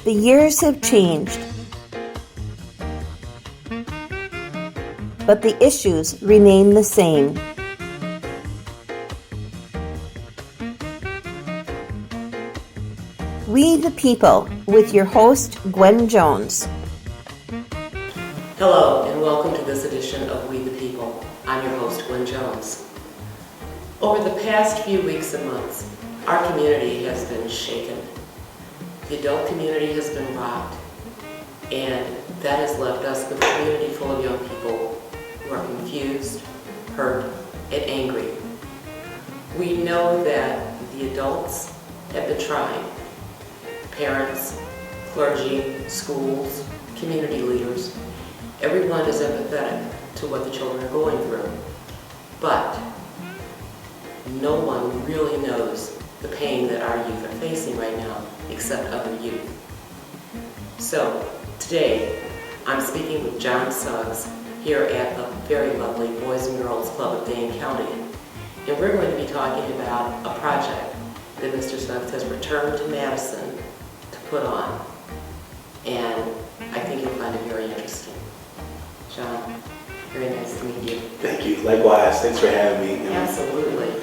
The years have changed, but the issues remain the same. We the People, with your host, Gwen Jones. Hello, and welcome to this edition of We the People. I'm your host, Gwen Jones. Over the past few weeks and months, our community has been shaken. The adult community has been rocked, and that has left us with a community full of young people who are confused, hurt, and angry. We know that the adults have been trying. Parents, clergy, schools, community leaders, everyone is empathetic to what the children are going through. But no one really knows the pain that our youth are facing right now except other youth. So today I'm speaking with John Suggs here at the very lovely Boys and Girls Club of Dane County. And we're going to be talking about a project that Mr. Suggs has returned to Madison to put on. And I think you'll find it very interesting. John, very nice to meet you. Thank you. Likewise. Thanks for having me. Absolutely.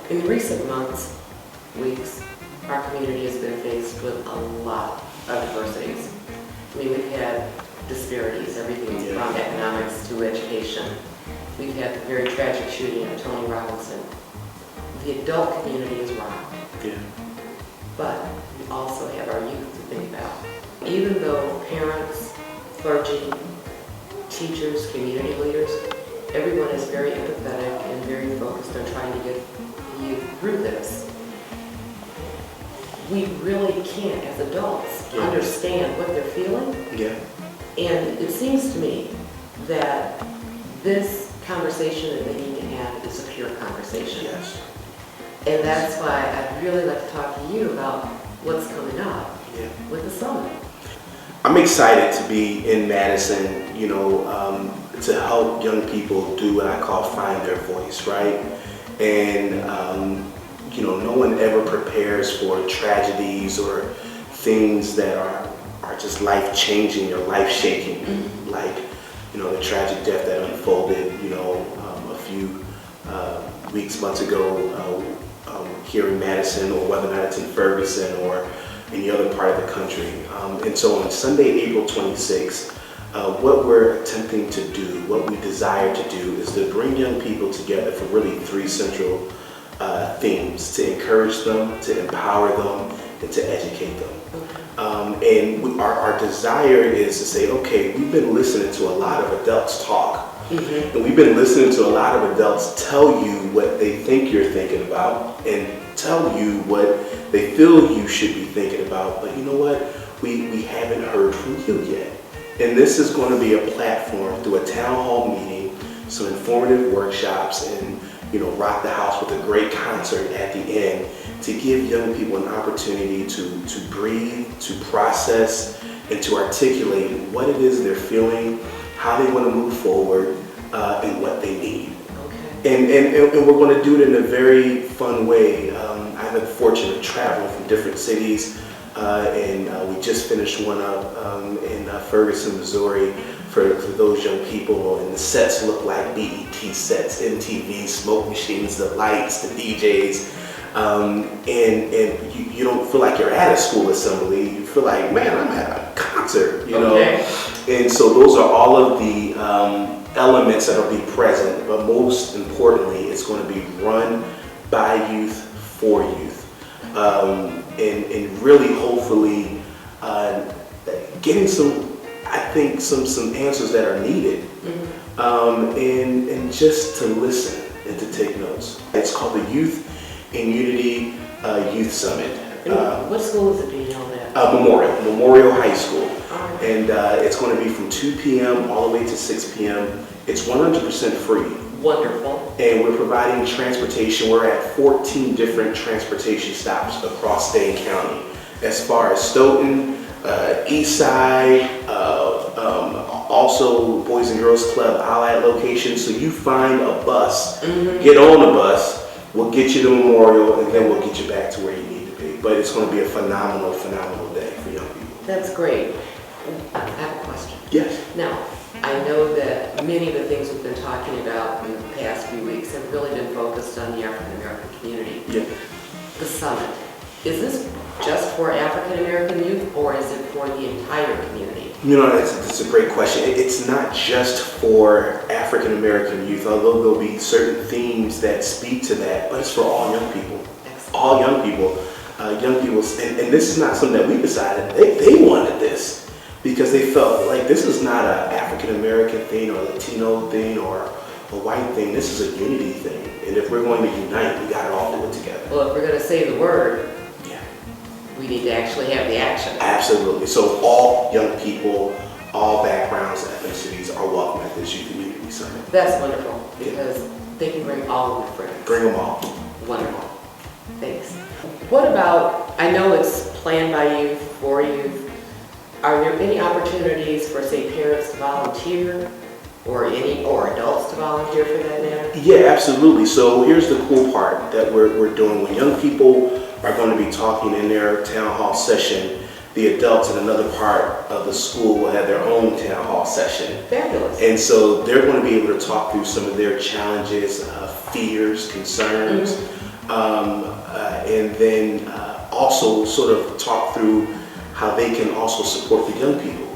In recent months, weeks, our community has been faced with a lot of adversities. I mean, we've had disparities, everything from economics to education. We've had the very tragic shooting of Tony Robinson. The adult community is rocked. Yeah. But we also have our youth to think about. Even though parents, clergy, teachers, community leaders, everyone is very empathetic and very focused on trying to get you through this. We really can't, as adults, understand what they're feeling. Yeah. And it seems to me that this conversation that they need to have is a pure conversation. Yes. And that's why I'd really like to talk to you about what's coming up with the summit. I'm excited to be in Madison, to help young people do what I call find their voice, right? And, no one ever prepares for tragedies or things that are just life-changing or life-shaking. Mm-hmm. Like, the tragic death that unfolded, a few months ago here in Madison, or whether or not it's in Ferguson or any other part of the country. And so on Sunday, April 26th, what we're attempting to do, what we desire to do, is to bring young people together for really three central themes: to encourage them, to empower them, and to educate them. Our desire is to say, okay, we've been listening to a lot of adults talk, and we've been listening to a lot of adults tell you what they think you're thinking about and tell you what they feel you should be thinking about. But you know what? We haven't heard from you yet. And this is going to be a platform through a town hall meeting, some informative workshops, and rock the house with a great concert at the end to give young people an opportunity to breathe, to process, and to articulate what it is they're feeling, how they want to move forward, and what they need. Okay. And we're going to do it in a very fun way. I've had the fortune of traveling from different cities, and we just finished one up in Ferguson, Missouri, for those young people, and the sets look like BET sets, MTV, smoke machines, the lights, the DJs, and you don't feel like you're at a school assembly. You feel like, man, I'm at a concert, Okay. And so those are all of the elements that will be present, but most importantly, it's going to be run by youth for youth, and really hopefully getting some answers that are needed, and just to listen and to take notes. It's called the Youth in Unity Youth Summit. What school is it, do you know that? Memorial High School. Right. And it's going to be from 2 p.m. all the way to 6 p.m. It's 100% free. Wonderful. And we're providing transportation. We're at 14 different transportation stops across Dane County, as far as Stoughton, East Side, also Boys and Girls Club Allied locations. So you find a bus, get on the bus, we'll get you to Memorial, and then we'll get you back to where you need to be. But it's going to be a phenomenal day for young people. That's great. I have a question. Yes. Now, I know that many of the things we've been talking about in the past few weeks have really been focused on the African American community. Yeah. The summit, is this just for African American youth or is it for the entire community? You know, that's a great question. It's not just for African American youth, although there'll be certain themes that speak to that, but it's for all young people. Excellent. All young people. And this is not something that we decided. They wanted this because they felt like this is not an African American thing or Latino thing or a white thing. This is a unity thing. And if we're going to unite, we got to all do it together. Well, if we're going to say the word, Yeah. we need to actually have the action. Absolutely. So all young people, all backgrounds, ethnicities are welcome at this Youth Community Summit. That's wonderful because they can bring all of their friends. Bring them all. Wonderful. Thanks. What about, I know it's planned by youth, for youth. Are there any opportunities for, say, parents to volunteer or adults to volunteer for that matter? Yeah, absolutely. So here's the cool part that we're doing. When young people are going to be talking in their town hall session, the adults in another part of the school will have their own town hall session. Fabulous. And so they're going to be able to talk through some of their challenges, fears, concerns, and then also sort of talk through how they can also support the young people.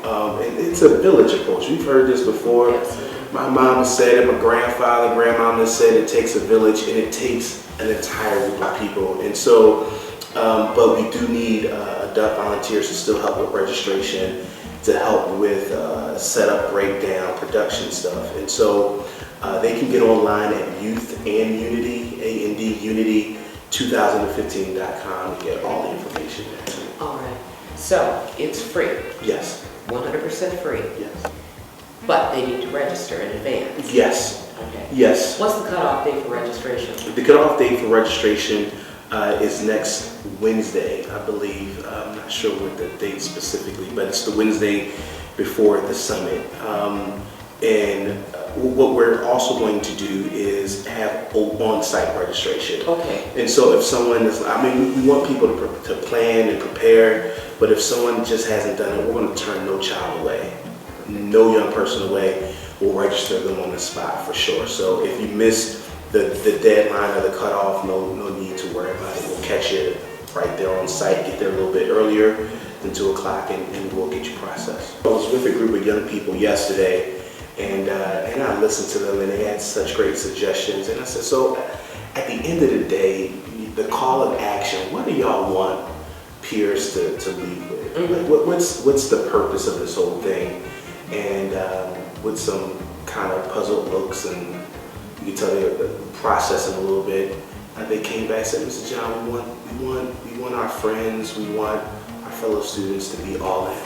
Okay. And it's a village approach. We've heard this before. Absolutely. My mom has said it, my grandmama has said it takes a village and it takes an entire group of people. And so, but we do need adult volunteers to still help with registration, to help with setup, breakdown, production stuff. And so they can get online at Youth and Unity, A&D Unity 2015.com to get all the information there. All right. So it's free. Yes. 100% free. Yes. But they need to register in advance. Yes. Okay. Yes. What's the cutoff date for registration? The cutoff date for registration is next Wednesday, I believe. I'm not sure what the date specifically, but it's the Wednesday before the summit. And what we're also going to do is have on-site registration. Okay. And so if someone is, we want people to plan and prepare, but if someone just hasn't done it, we're going to turn no child away, no young person away. We'll register them on the spot for sure. So if you miss the deadline or the cutoff, no need to worry about it. We'll catch you right there on site, get there a little bit earlier than 2 o'clock, and we'll get you processed. I was with a group of young people yesterday, and I listened to them, and they had such great suggestions. And I said, so at the end of the day, the call of action, what do y'all want peers to lead with? Mm-hmm. Like, what's the purpose of this whole thing? And with some kind of puzzled looks, and you can tell they're processing a little bit, they came back and said, Mr. John, we want our friends, we want our fellow students to be all in.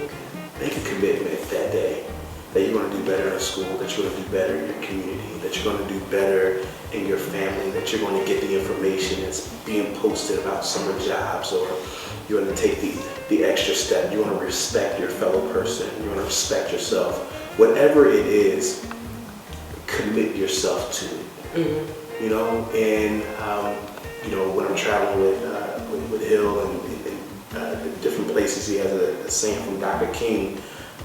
Okay. Make a commitment that day that you're going to do better in school, that you're going to do better in your community, that you're going to do better in your family, that you're going to get the information that's being posted about summer jobs, or you're going to take the extra step. You want to respect your fellow person. You want to respect yourself. Whatever it is, commit yourself to. Mm-hmm. You know, and when I'm traveling with Hill and the different places, he has a saying from Dr. King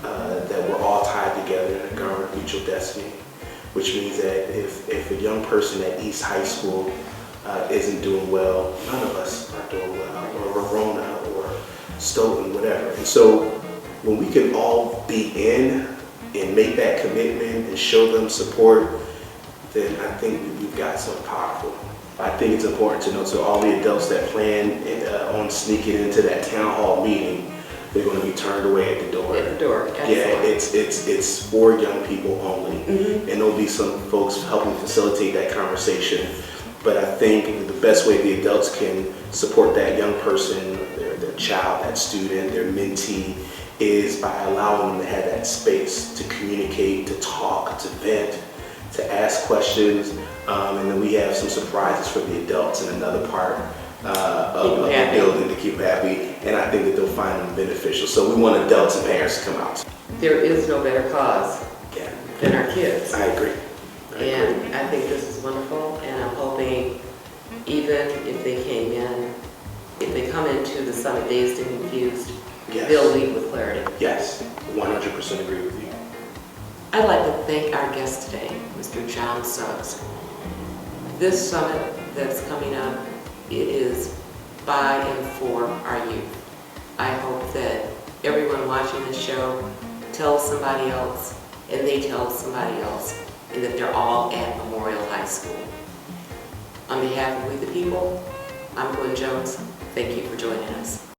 that we're all tied together in a garment of mutual destiny, which means that if a young person at East High School isn't doing well, none of us are doing well, or Verona or Stoughton, whatever. And so when we can all be in and make that commitment and show them support, then I think we've got something powerful. I think it's important to know to all the adults that plan on sneaking into that town hall meeting, they're going to be turned away at the door. At the door. Excellent. Yeah, it's for young people only, Mm-hmm. and there'll be some folks helping facilitate that conversation. But I think the best way the adults can support that young person, their child, that student, their mentee, is by allowing them to have that space to communicate, to talk, to vent, to ask questions, and then we have some surprises for the adults in another part of the building to keep happy, and I think that they'll find them beneficial. So we want adults and parents to come out. There is no better cause than our kids. I agree. And I think this is wonderful, and I'm hoping even if they come come into the summit dazed and confused, Yes. they'll leave with clarity. Yes, 100% agree with you. I'd like to thank our guest today, Mr. John Suggs. This summit that's coming up, it is by and for our youth. I hope that everyone watching this show tells somebody else, and they tell somebody else, and that they're all at Memorial High School. On behalf of We the People, I'm Gwen Jones. Thank you for joining us.